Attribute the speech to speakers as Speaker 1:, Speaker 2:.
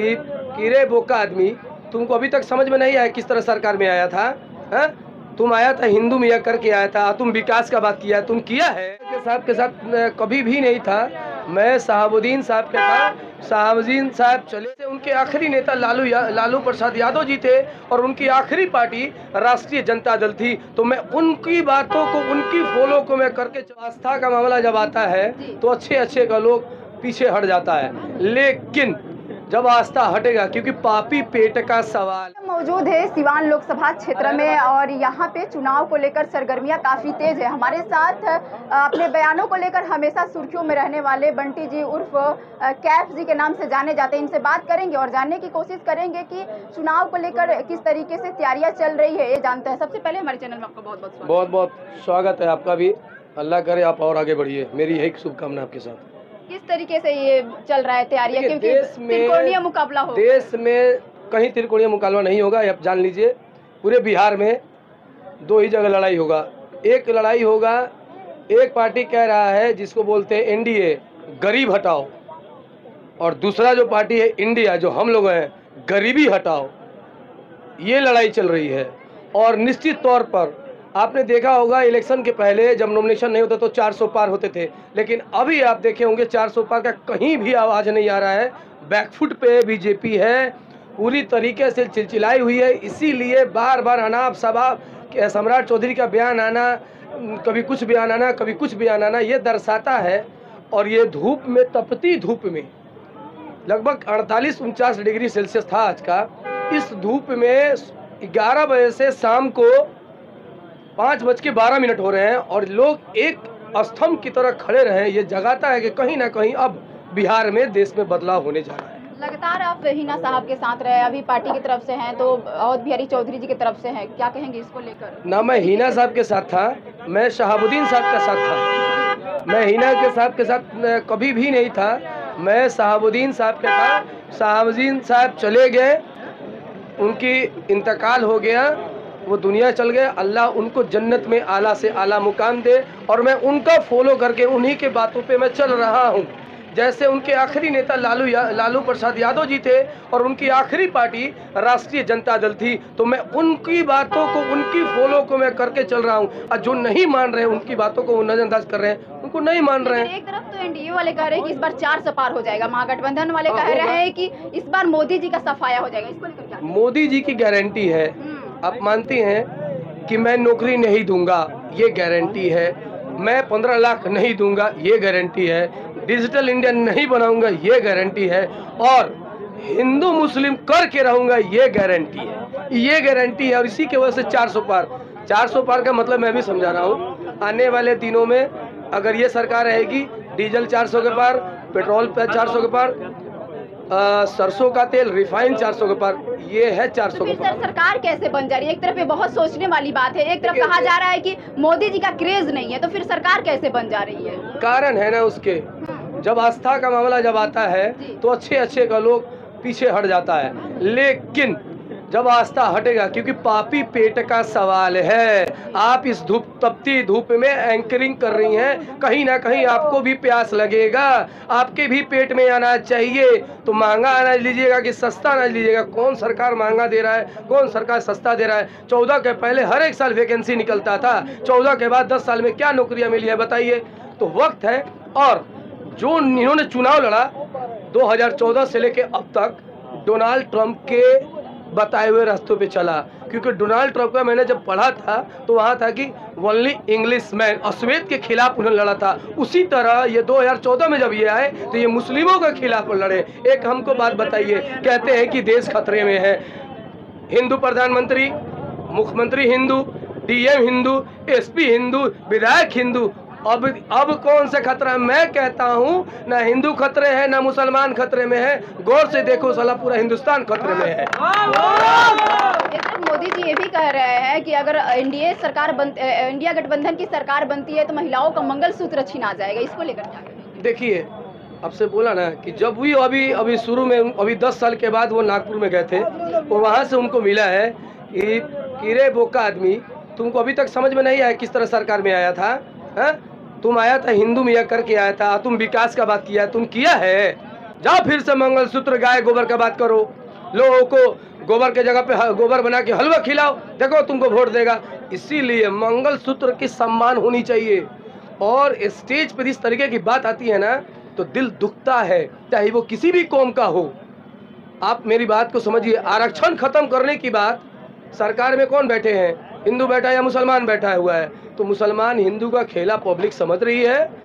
Speaker 1: कि कीड़े बोका आदमी, तुमको अभी तक समझ में नहीं आया किस तरह सरकार में आया था। हाँ, तुम आया था हिंदू मियाँ करके आया था, तुम विकास का बात किया, तुम किया है के साथ कभी भी नहीं था। मैं शहाबुद्दीन साहब के था, शहाबुद्दीन साहब चले थे, उनके आखिरी नेता लालू प्रसाद यादव जी थे और उनकी आखिरी पार्टी राष्ट्रीय जनता दल थी। तो मैं उनकी बातों को, उनकी फॉलो को मैं करके, आस्था का मामला जब आता है तो अच्छे का लोग पीछे हट जाता है, लेकिन जब आस्था हटेगा, क्योंकि पापी पेट का सवाल
Speaker 2: मौजूद है सिवान लोकसभा क्षेत्र में और यहाँ पे चुनाव को लेकर सरगर्मियाँ काफी तेज है। हमारे साथ अपने बयानों को लेकर हमेशा सुर्खियों में रहने वाले बंटी जी उर्फ कैफ जी के नाम से जाने जाते हैं, इनसे बात करेंगे और जानने की कोशिश करेंगे कि चुनाव को लेकर किस तरीके से तैयारियां चल रही है, ये जानते हैं। सबसे पहले हमारे चैनल में आपका बहुत
Speaker 1: स्वागत है। आपका भी अल्लाह करे आप और आगे बढ़िए, मेरी यही शुभकामना आपके साथ।
Speaker 2: किस तरीके से ये चल रहा है तैयारियां, क्योंकि त्रिकोणीय मुकाबला हो,
Speaker 1: देश में कहीं त्रिकोणीय मुकाबला नहीं होगा, आप जान लीजिए। पूरे बिहार में दो ही जगह लड़ाई होगा। एक लड़ाई होगा, एक पार्टी कह रहा है जिसको बोलते हैं एनडीए, गरीब हटाओ, और दूसरा जो पार्टी है इंडिया, जो हम लोग हैं, गरीबी हटाओ। ये लड़ाई चल रही है। और निश्चित तौर पर आपने देखा होगा, इलेक्शन के पहले जब नॉमिनेशन नहीं होता तो 400 पार होते थे, लेकिन अभी आप देखे होंगे 400 पार का कहीं भी आवाज़ नहीं आ रहा है। बैकफुट पे बीजेपी है, पूरी तरीके से चिलचिलाई हुई है। इसीलिए बार बार अनाप शनाप सम्राट चौधरी का बयान आना, कभी कुछ बयान आना, कभी कुछ बयान आना, ये दर्शाता है। और ये धूप में, तपती धूप में, लगभग 48-49 डिग्री सेल्सियस था आज का। इस धूप में 11 बजे से शाम को 5:12 हो रहे हैं और लोग एक स्तंभ की तरह खड़े रहे। ये जगाता है कि कहीं ना कहीं अब बिहार में, देश में बदलाव होने जा रहा है।
Speaker 2: लगातार आप हिना साहब के साथ रहे, अभी पार्टी की तरफ से हैं तो अवध बिहारी चौधरी जी की तरफ से हैं, क्या कहेंगे इसको लेकर?
Speaker 1: ना मैं हिना साहब के साथ था, मैं शहाबुद्दीन साहब के साथ था। मैं हिना के साथ कभी भी नहीं था, मैं शहाबुद्दीन साहब के था। शहाबुद्दीन साहब चले गए, उनकी इंतकाल हो गया, वो दुनिया चल गए। अल्लाह उनको जन्नत में आला से आला मुकाम दे। और मैं उनका फॉलो करके, उन्हीं के बातों पे मैं चल रहा हूँ। जैसे उनके आखिरी नेता लालू प्रसाद यादव जी थे और उनकी आखिरी पार्टी राष्ट्रीय जनता दल थी, तो मैं उनकी बातों को, उनकी फॉलो को मैं करके चल रहा हूँ। और जो नहीं मान रहे हैं उनकी बातों को, वो नजरअंदाज कर रहे हैं, उनको नहीं मान रहे हैं।
Speaker 2: एक तरफ तो एनडीए वाले कह रहे हैं कि इस बार 400 पार हो जाएगा, महागठबंधन वाले कह रहे हैं कि इस बार मोदी जी का सफाया हो जाएगा, इसको लेकर क्या?
Speaker 1: मोदी जी की गारंटी है। आप मानती हैं कि मैं नौकरी नहीं दूंगा, ये गारंटी है। मैं 15 लाख नहीं दूंगा, ये गारंटी है। डिजिटल इंडिया नहीं बनाऊंगा, ये गारंटी है। और हिंदू मुस्लिम करके रहूंगा, ये गारंटी है। ये गारंटी है और इसी की वजह से 400 पार का मतलब मैं भी समझा रहा हूँ। आने वाले दिनों में अगर ये सरकार रहेगी, डीजल 400 के पार, पेट्रोल पे 400 के पार, सरसों का तेल रिफाइन 400 के पार, ये है 400 के पार।
Speaker 2: सरकार कैसे बन जा रही है? एक तरफ ये बहुत सोचने वाली बात है, एक तरफ कहा जा रहा है कि मोदी जी का क्रेज नहीं है, तो फिर सरकार कैसे बन जा रही है?
Speaker 1: कारण है ना उसके, जब आस्था का मामला जब आता है तो अच्छे का लोग पीछे हट जाता है, लेकिन जब आस्था हटेगा, क्योंकि पापी पेट का सवाल है। आप इस तपती धूप में एंकरिंग कर रही हैं, कहीं ना कहीं आपको भी प्यास लगेगा, आपके भी पेट में अनाज चाहिए। तो महंगा अनाज लीजिएगा कि सस्ता अनाज लीजिएगा? कौन सरकार महंगा दे रहा है, कौन सरकार सस्ता दे रहा है? 14 के पहले हर एक साल वैकेंसी निकलता था, 14 के बाद 10 साल में क्या नौकरियां मिली है बताइए? तो वक्त है। और जो इन्होंने चुनाव लड़ा 2014 से लेके अब तक, डोनाल्ड ट्रंप के बताए हुए रास्तों पे चला। क्योंकि डोनाल्ड ट्रंप का मैंने जब पढ़ा था तो वहाँ था कि ओनली इंग्लिश मैन, अश्वेत के खिलाफ उन्होंने लड़ा था। उसी तरह ये 2014 में जब ये आए तो ये मुस्लिमों के खिलाफ लड़े। एक हमको बात बताइए, कहते हैं कि देश खतरे में है, हिंदू प्रधानमंत्री, मुख्यमंत्री हिंदू, डीएम हिंदू, एसपी हिंदू, विधायक हिंदू, अब कौन सा खतरा है? मैं कहता हूँ ना हिंदू खतरे हैं ना मुसलमान खतरे में है, गौर से देखो साला पूरा हिंदुस्तान खतरे में है।
Speaker 2: मोदी जी ये भी कह रहे हैं कि अगर इंडिया गठबंधन की सरकार बनती है तो महिलाओं का मंगलसूत्र छीना जाएगा, इसको लेकर क्या कहेंगे?
Speaker 1: देखिए, आपसे बोला ना कि जब भी अभी शुरू में, अभी 10 साल के बाद वो नागपुर में गए थे, तो वहाँ से उनको मिला है कि कीड़े बोका आदमी, तुमको अभी तक समझ में नहीं आया किस तरह सरकार में आया था। हाँ, तुम आया था हिंदू मियाँ करके आया था, तुम विकास का बात किया, तुम किया है? जा फिर से मंगलसूत्र गाय गोबर का बात करो, लोगों को गोबर के जगह पे गोबर बना के हलवा खिलाओ, देखो तुमको वोट देगा। इसीलिए मंगलसूत्र की सम्मान होनी चाहिए। और स्टेज पर इस तरीके की बात आती है ना तो दिल दुखता है, चाहे वो किसी भी कौम का हो। आप मेरी बात को समझिए, आरक्षण खत्म करने की बात सरकार में कौन बैठे हैं, हिंदू बैठा है या मुसलमान बैठा हुआ है? तो मुसलमान हिंदू का खेला पब्लिक समझ रही है।